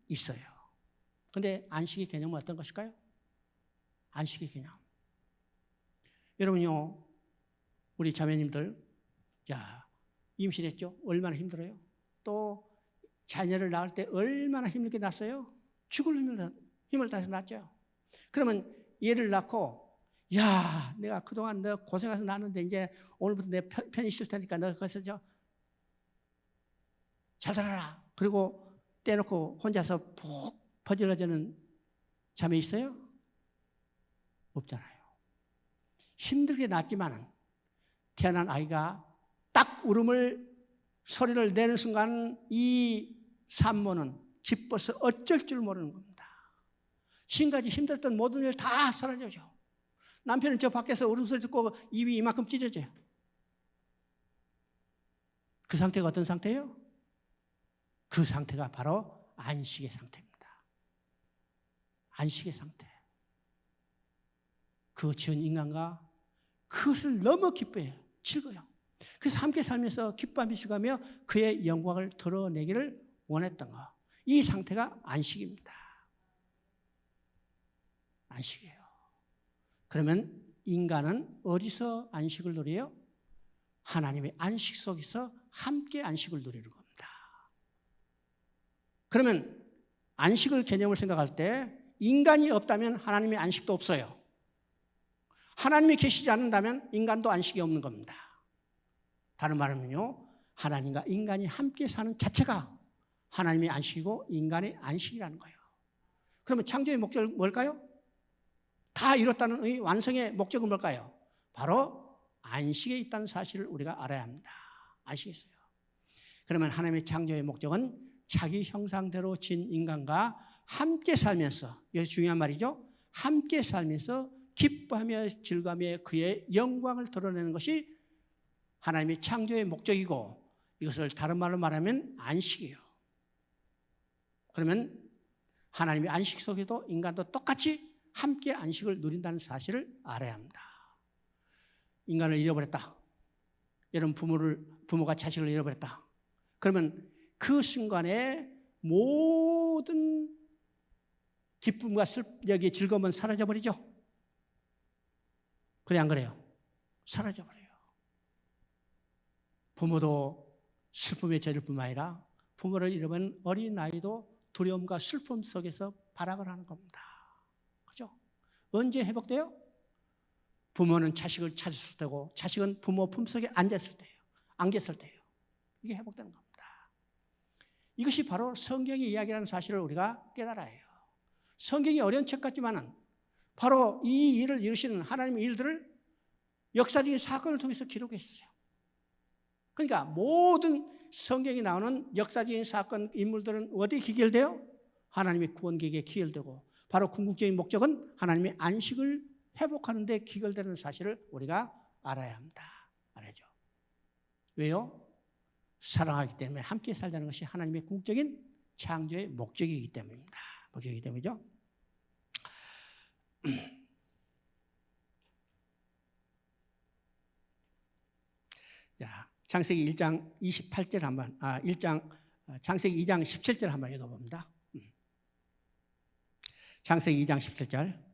있어요. 그런데 안식의 개념은 어떤 것일까요? 안식의 개념. 여러분요, 우리 자매님들, 임신했죠? 얼마나 힘들어요? 또 자녀를 낳을 때 얼마나 힘들게 낳았어요? 죽을 힘을 다해서 낳았죠. 그러면 얘를 낳고, 내가 그동안 너 고생해서 낳았는데 이제 오늘부터 내 편히 쉴 테니까 너 거기서 잘 살아라. 그리고 떼놓고 혼자서 푹 퍼질러지는 자매 있어요? 없잖아요. 힘들게 낳았지만 태어난 아이가 딱 소리를 내는 순간 이 산모는 기뻐서 어쩔 줄 모르는 겁니다. 지금까지 힘들었던 모든 일 다 사라져죠. 남편은 저 밖에서 울음소리 듣고 입이 이만큼 찢어져요. 그 상태가 어떤 상태예요? 그 상태가 바로 안식의 상태입니다. 안식의 상태. 그 지은 인간과 그것을 너무 기뻐해요. 즐거워요. 그래서 함께 살면서 기뻐하며 즐거워하며 그의 영광을 드러내기를 원했던 것. 이 상태가 안식입니다. 안식이에요. 그러면 인간은 어디서 안식을 누려요? 하나님의 안식 속에서 함께 안식을 누리는 겁니다. 그러면 안식을 개념을 생각할 때 인간이 없다면 하나님의 안식도 없어요. 하나님이 계시지 않는다면 인간도 안식이 없는 겁니다. 다른 말하면요, 하나님과 인간이 함께 사는 자체가 하나님의 안식이고 인간의 안식이라는 거예요. 그러면 창조의 목적은 뭘까요? 다 이뤘다는 이 완성의 목적은 뭘까요? 바로 안식에 있다는 사실을 우리가 알아야 합니다. 안식이 있어요. 그러면 하나님의 창조의 목적은 자기 형상대로 진 인간과 함께 살면서, 여기 중요한 말이죠, 함께 살면서 기뻐하며 즐거워하며 그의 영광을 드러내는 것이 하나님의 창조의 목적이고, 이것을 다른 말로 말하면 안식이에요. 그러면 하나님의 안식 속에도 인간도 똑같이 함께 안식을 누린다는 사실을 알아야 합니다. 인간을 잃어버렸다. 여러분 부모가 자식을 잃어버렸다. 그러면 그 순간에 모든 기쁨과 여기 즐거움은 사라져버리죠. 그래 안 그래요? 사라져버려요. 부모도 슬픔에 젖을 뿐만 아니라 부모를 잃어버린 어린아이도 두려움과 슬픔 속에서 발악을 하는 겁니다. 그죠? 언제 회복돼요? 부모는 자식을 찾았을 때고 자식은 부모 품속에 앉았을 때예요. 안겼을 때예요. 이게 회복되는 겁니다. 이것이 바로 성경의 이야기라는 사실을 우리가 깨달아야 해요. 성경이 어려운 책 같지만은 바로 이 일을 이루시는 하나님의 일들을 역사적인 사건을 통해서 기록했어요. 그러니까 모든 성경이 나오는 역사적인 사건, 인물들은 어디에 기결돼요? 하나님의 구원 계획에 기결되고, 바로 궁극적인 목적은 하나님의 안식을 회복하는 데 기결되는 사실을 우리가 알아야 합니다. 알아야죠. 왜요? 사랑하기 때문에 함께 살자는 것이 하나님의 궁극적인 창조의 목적이기 때문입니다. 목적이기 때문이죠. 자, 창세기 1장 28절 한번, 창세기 2장 17절 한번 읽어봅니다. 창세기 2장 17절.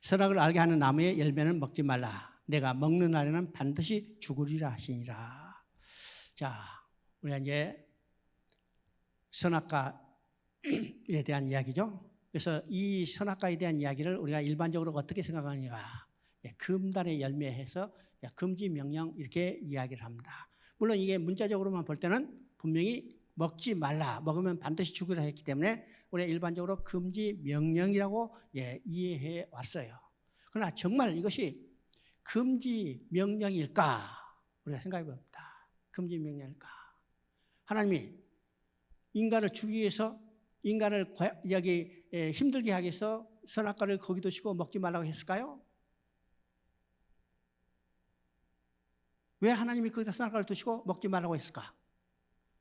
선악을 알게 하는 나무의 열매는 먹지 말라. 내가 먹는 날에는 반드시 죽으리라 하시니라. 자, 우리가 이제 선악과에 대한 이야기죠. 그래서 이 선악과에 대한 이야기를 우리가 일반적으로 어떻게 생각하느냐. 금단의 열매해서 금지 명령 이렇게 이야기를 합니다. 물론 이게 문자적으로만 볼 때는 분명히 먹지 말라, 먹으면 반드시 죽으라 했기 때문에 우리가 일반적으로 금지 명령이라고 이해해 왔어요. 그러나 정말 이것이 금지 명령일까? 우리가 생각해 봅니다. 금지 명령일까? 하나님이 인간을 죽이기 위해서 인간을 여기 힘들게 하기 위해서 선악과를 거기 두시고 먹지 말라고 했을까요? 왜 하나님이 거기다 선악과를 두시고 먹지 말라고 했을까?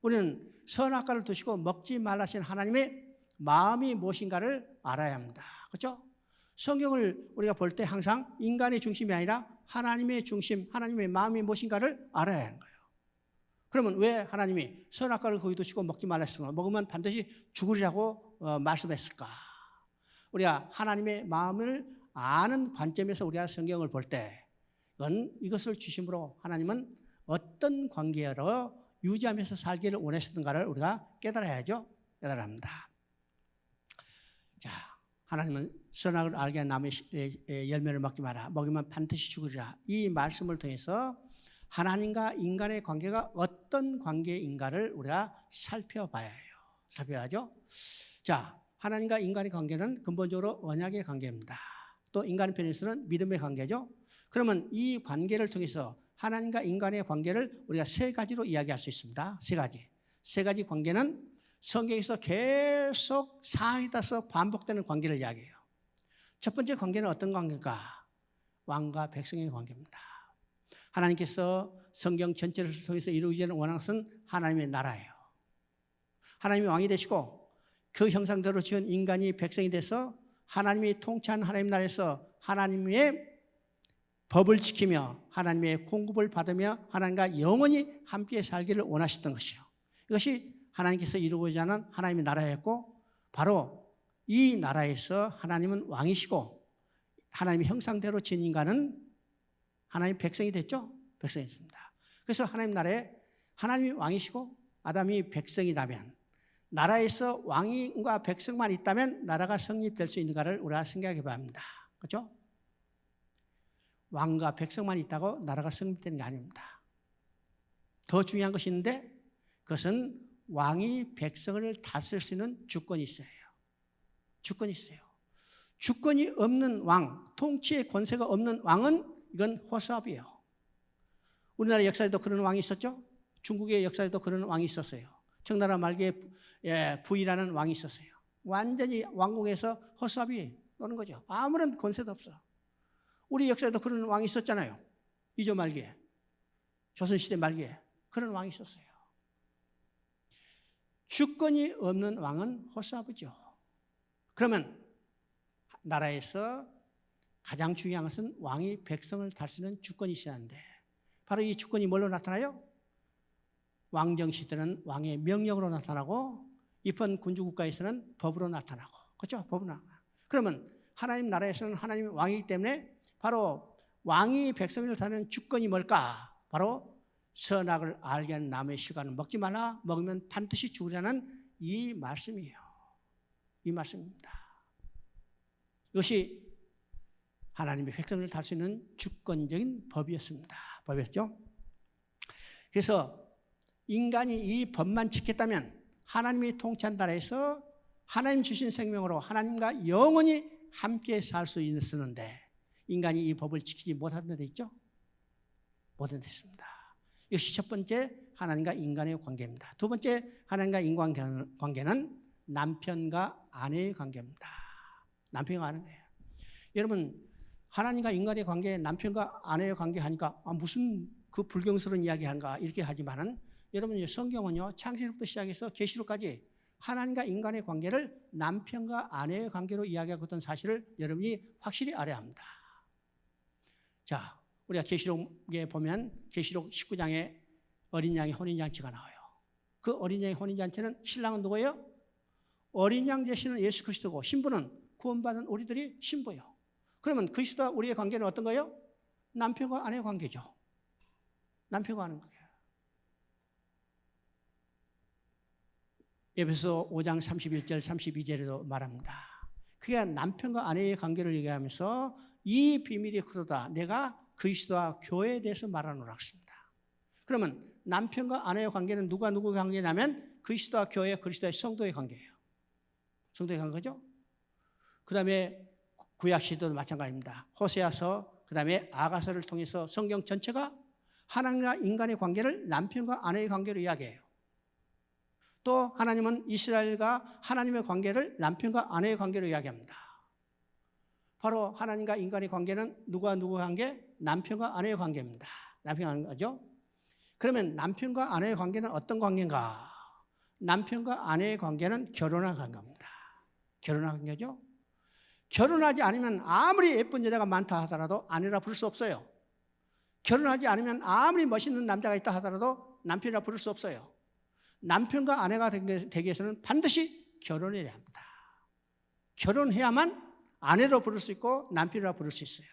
우리는 선악과를 두시고 먹지 말라신 하나님의 마음이 무엇인가를 알아야 합니다. 그렇죠? 성경을 우리가 볼 때 항상 인간의 중심이 아니라 하나님의 중심, 하나님의 마음이 무엇인가를 알아야 하는 거예요. 그러면 왜 하나님이 선악과를 거기 두시고 먹지 말라 했을까? 먹으면 반드시 죽으리라고 말씀했을까? 우리가 하나님의 마음을 아는 관점에서 우리가 성경을 볼 때 이것을 중심으로 하나님은 어떤 관계로 유지하면서 살기를 원하시던가를 우리가 깨달아야죠. 깨달아야 합니다. 자, 하나님은 선악을 알게 한 나무의 열매를 먹지 마라. 먹으면 반드시 죽으리라. 이 말씀을 통해서 하나님과 인간의 관계가 어떤 관계인가를 우리가 살펴봐야 해요. 살펴야죠. 자, 하나님과 인간의 관계는 근본적으로 언약의 관계입니다. 또 인간의 편에서는 믿음의 관계죠. 그러면 이 관계를 통해서 하나님과 인간의 관계를 우리가 세 가지로 이야기할 수 있습니다. 세 가지. 세 가지 관계는 성경에서 계속 상황에 따라서 반복되는 관계를 이야기해요. 첫 번째 관계는 어떤 관계일까? 왕과 백성의 관계입니다. 하나님께서 성경 전체를 통해서 이루어지는 원하는 것은 하나님의 나라예요. 하나님이 왕이 되시고 그 형상대로 지은 인간이 백성이 돼서 하나님이 통치하는 하나님 나라에서 하나님의 법을 지키며 하나님의 공급을 받으며 하나님과 영원히 함께 살기를 원하셨던 것이요. 이것이 하나님께서 이루고자 하는 하나님의 나라였고 바로 이 나라에서 하나님은 왕이시고 하나님의 형상대로 지은 인간은 하나님의 백성이 됐죠? 백성이 됐습니다. 그래서 하나님 나라에 하나님이 왕이시고 아담이 백성이라면 나라에서 왕과 백성만 있다면 나라가 성립될 수 있는가를 우리가 생각해 봐야 합니다. 그렇죠? 왕과 백성만 있다고 나라가 성립되는 게 아닙니다. 더 중요한 것이 있는데 그것은 왕이 백성을 다스릴 수 있는 주권이 있어요. 주권이 있어요. 주권이 없는 왕, 통치의 권세가 없는 왕은 이건 호사업이에요. 우리나라 역사에도 그런 왕이 있었죠? 중국의 역사에도 그런 왕이 있었어요. 청나라 말기에 부이라는 왕이 있었어요. 완전히 왕궁에서 허수아비 노는 거죠. 아무런 권세도 없어. 우리 역사에도 그런 왕이 있었잖아요. 이조 말기에, 조선시대 말기에 그런 왕이 있었어요. 주권이 없는 왕은 호사아비죠. 그러면 나라에서 가장 중요한 것은 왕이 백성을 다스리는 주권이 있어야 하는데 바로 이 주권이 뭘로 나타나요? 왕정시대는 왕의 명령으로 나타나고 입헌 군주국가에서는 법으로 나타나고 그렇죠? 법으로 나타나고. 그러면 하나님 나라에서는 하나님이 왕이기 때문에 바로 왕이 백성을 다스리는 주권이 뭘까? 바로 선악을 알게 하는 나무의 실과는 먹지 말라. 먹으면 반드시 죽으라는 이 말씀이에요. 이 말씀입니다. 이것이 하나님의 백성을 다스리는 주권적인 법이었습니다. 법이었죠. 그래서 인간이 이 법만 지켰다면 하나님이 통치한 나라에서 하나님 주신 생명으로 하나님과 영원히 함께 살 수 있었는데 인간이 이 법을 지키지 못하는 데 있죠? 못한 데 있습니다. 이것이 첫 번째 하나님과 인간의 관계입니다. 두 번째 하나님과 인간 관계는 남편과 아내의 관계입니다. 남편과 아내예요. 여러분 하나님과 인간의 관계, 남편과 아내의 관계 하니까 무슨 그 불경스러운 이야기 하는가 이렇게 하지만은 여러분 성경은요 창세기부터 시작해서 계시록까지 하나님과 인간의 관계를 남편과 아내의 관계로 이야기하고 있던 사실을 여러분이 확실히 알아야 합니다. 자, 우리가 계시록에 보면 계시록 19장에 어린 양의 혼인잔치가 나와요. 그 어린 양의 혼인잔치는 신랑은 누구예요? 어린 양 되시는 예수 그리스도고 신부는 구원받은 우리들이 신부예요. 그러면 그리스도와 우리의 관계는 어떤 거예요? 남편과 아내의 관계죠. 남편과 아내의 관계. 에베소 5장 31절 32절에도 말합니다. 그게 남편과 아내의 관계를 얘기하면서 이 비밀이 그러다 내가 그리스도와 교회에 대해서 말하노라 했습니다. 그러면 남편과 아내의 관계는 누가 누구 관계냐면 그리스도와 교회, 그리스도의 성도의 관계예요. 성도의 관계죠. 그 다음에 구약 시대도 마찬가지입니다. 호세아서 그 다음에 아가서를 통해서 성경 전체가 하나님과 인간의 관계를 남편과 아내의 관계로 이야기해요. 또 하나님은 이스라엘과 하나님의 관계를 남편과 아내의 관계로 이야기합니다. 바로 하나님과 인간의 관계는 누구와 누구의 관계? 남편과 아내의 관계입니다. 남편과 아내의 관계죠. 그러면 남편과 아내의 관계는 어떤 관계인가? 남편과 아내의 관계는 결혼한 관계입니다. 결혼한 관계죠. 결혼하지 않으면 아무리 예쁜 여자가 많다 하더라도 아내라 부를 수 없어요. 결혼하지 않으면 아무리 멋있는 남자가 있다 하더라도 남편이라 부를 수 없어요. 남편과 아내가 되기 위해서는 반드시 결혼해야 합니다. 결혼해야만 아내로 부를 수 있고 남편이라 부를 수 있어요.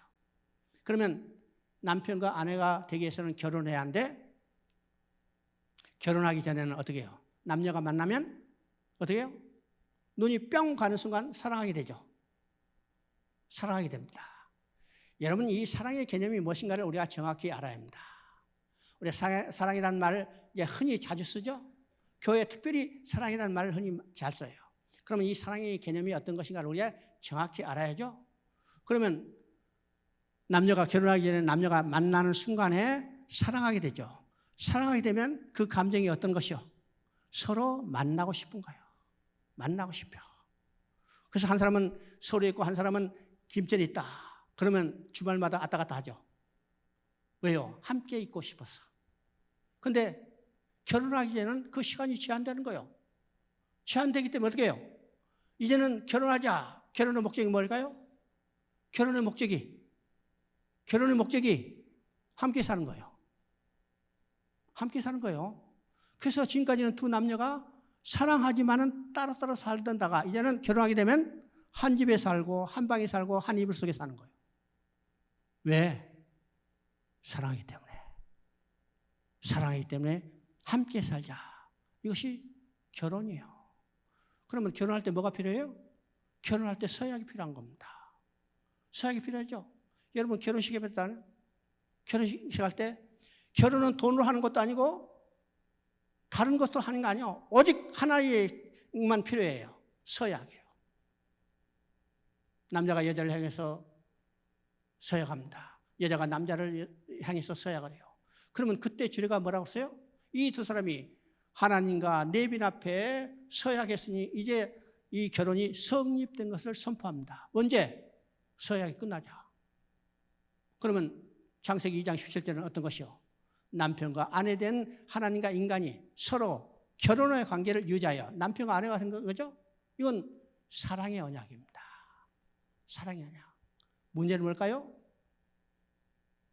그러면 남편과 아내가 되기 위해서는 결혼해야 하는데 결혼하기 전에는 어떻게 해요? 남녀가 만나면 어떻게 해요? 눈이 뿅 가는 순간 사랑하게 되죠. 사랑하게 됩니다. 여러분, 이 사랑의 개념이 무엇인가를 우리가 정확히 알아야 합니다. 우리가 사랑이라는 말을 흔히 자주 쓰죠. 교회에 특별히 사랑이라는 말을 흔히 잘 써요. 그러면 이 사랑의 개념이 어떤 것인가를 우리가 정확히 알아야죠. 그러면 남녀가 결혼하기 전에 남녀가 만나는 순간에 사랑하게 되죠. 사랑하게 되면 그 감정이 어떤 것이요? 서로 만나고 싶은 거예요. 만나고 싶어. 그래서 한 사람은 서울에 있고 한 사람은 김천에 있다. 그러면 주말마다 왔다 갔다 하죠. 왜요? 함께 있고 싶어서. 근데 결혼하기 전에는 그 시간이 제한되는 거예요. 제한되기 때문에 어떻게 해요? 이제는 결혼하자. 결혼의 목적이 뭘까요? 결혼의 목적이 함께 사는 거예요. 함께 사는 거예요. 그래서 지금까지는 두 남녀가 사랑하지만은 따로따로 살던 다가 이제는 결혼하게 되면 한 집에 살고 한 방에 살고 한 이불 속에 사는 거예요. 왜? 사랑하기 때문에. 사랑하기 때문에 함께 살자. 이것이 결혼이에요. 그러면 결혼할 때 뭐가 필요해요? 결혼할 때 서약이 필요한 겁니다. 서약이 필요하죠. 여러분 결혼식에 봤다는 결혼식 할 때 결혼은 돈으로 하는 것도 아니고 다른 것도 하는 거 아니에요. 오직 하나의만 필요해요. 서약이에요. 남자가 여자를 향해서 서약합니다. 여자가 남자를 향해서 서약을 해요. 그러면 그때 주례가 뭐라고 써요? 이 두 사람이 하나님과 내빈 앞에 서약했으니 이제 이 결혼이 성립된 것을 선포합니다. 언제? 서약이 끝나자. 그러면 창세기 2장 17절은 어떤 것이요? 남편과 아내 된 하나님과 인간이 서로 결혼의 관계를 유지하여 남편과 아내가 된 거죠? 이건 사랑의 언약입니다. 사랑의 언약. 문제는 뭘까요?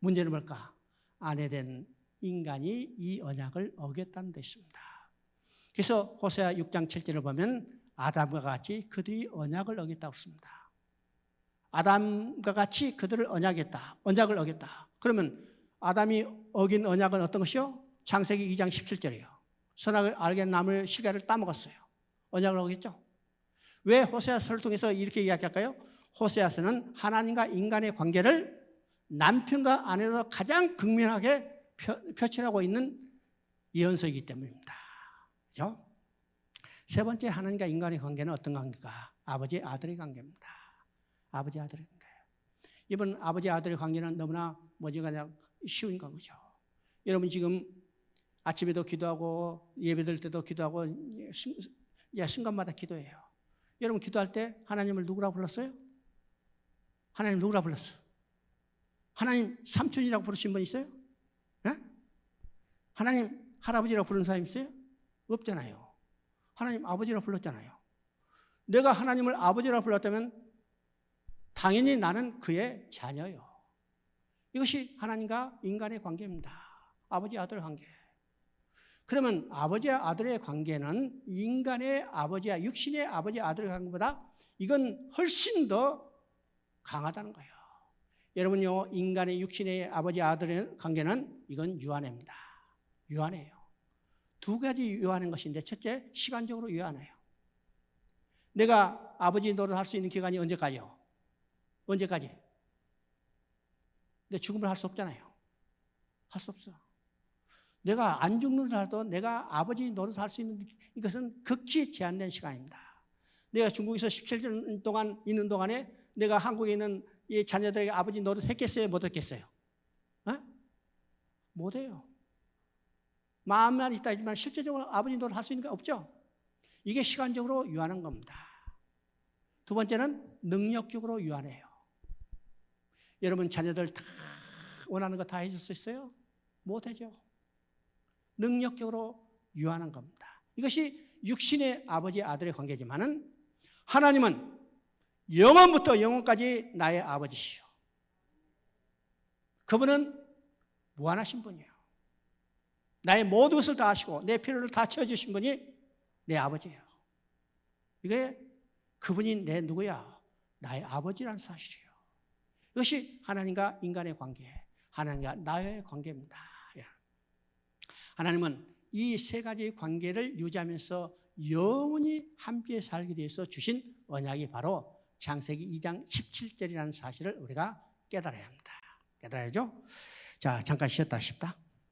문제는 뭘까? 아내 된 인간이 이 언약을 어겼다는 것입니다. 그래서 호세아 6장 7절을 보면 아담과 같이 그들이 언약을 어겼다고 씁니다. 아담과 같이 그들을 언약을 어겼다. 그러면 아담이 어긴 언약은 어떤 것이요? 창세기 2장 17절이에요. 선악을 알게 나무의 실과를 따먹었어요. 언약을 어겼죠. 왜 호세아서를 통해서 이렇게 이야기할까요? 호세아서는 하나님과 인간의 관계를 남편과 아내로 가장 극명하게 표출하고 있는 예언서이기 때문입니다. 그렇죠? 세 번째 하나님과 인간의 관계는 어떤 관계가? 아버지 아들의 관계입니다. 아버지 아들의 관계. 이번 아버지 아들의 관계는 너무나 그냥 쉬운 거죠. 여러분 지금 아침에도 기도하고 예배드릴 때도 기도하고 순간마다 기도해요. 여러분 기도할 때 하나님을 누구라고 불렀어요? 하나님 누구라고 불렀어? 하나님 삼촌이라고 부르신 분 있어요? 네? 하나님 할아버지라고 부르는 사람 있어요? 없잖아요. 하나님 아버지라고 불렀잖아요. 내가 하나님을 아버지라고 불렀다면 당연히 나는 그의 자녀요. 이것이 하나님과 인간의 관계입니다. 아버지 아들 관계. 그러면 아버지와 아들의 관계는 인간의 아버지와 육신의 아버지 아들의 관계보다 이건 훨씬 더 강하다는 거예요. 여러분요, 인간의 육신의 아버지 아들의 관계는 이건 유한합니다. 유한해요. 두 가지 유한한 것인데 첫째, 시간적으로 유한해요. 내가 아버지 노릇할 수 있는 기간이 언제까지요? 언제까지? 내 죽음을 할 수 없잖아요. 할 수 없어. 내가 안 죽는다도 내가 아버지 노릇을 할 수 있는 이것은 극히 제한된 시간입니다. 내가 중국에서 17년 동안 있는 동안에 내가 한국에 있는 이 자녀들에게 아버지 노릇 했겠어요? 못 했겠어요? 못해요. 마음만 있다 하지만 실제적으로 아버지 노릇 할 수 있는 게 없죠. 이게 시간적으로 유한한 겁니다. 두 번째는 능력적으로 유한해요. 여러분 자녀들 다 원하는 거 다 해줄 수 있어요? 못하죠. 능력적으로 유한한 겁니다. 이것이 육신의 아버지 아들의 관계지만은 하나님은 영원부터 영원까지 나의 아버지시오. 그분은 무한하신 분이에요. 나의 모든 것을 다 아시고 내 필요를 다 채워주신 분이 내 아버지예요. 이게 그분이 내 누구야? 나의 아버지라는 사실이에요. 이것이 하나님과 인간의 관계, 하나님과 나의 관계입니다. 하나님은 이 세 가지 관계를 유지하면서 영원히 함께 살게 위해서 주신 언약이 바로 창세기 2장 17절이라는 사실을 우리가 깨달아야 합니다. 깨달아야죠? 자, 잠깐 쉬었다 싶다.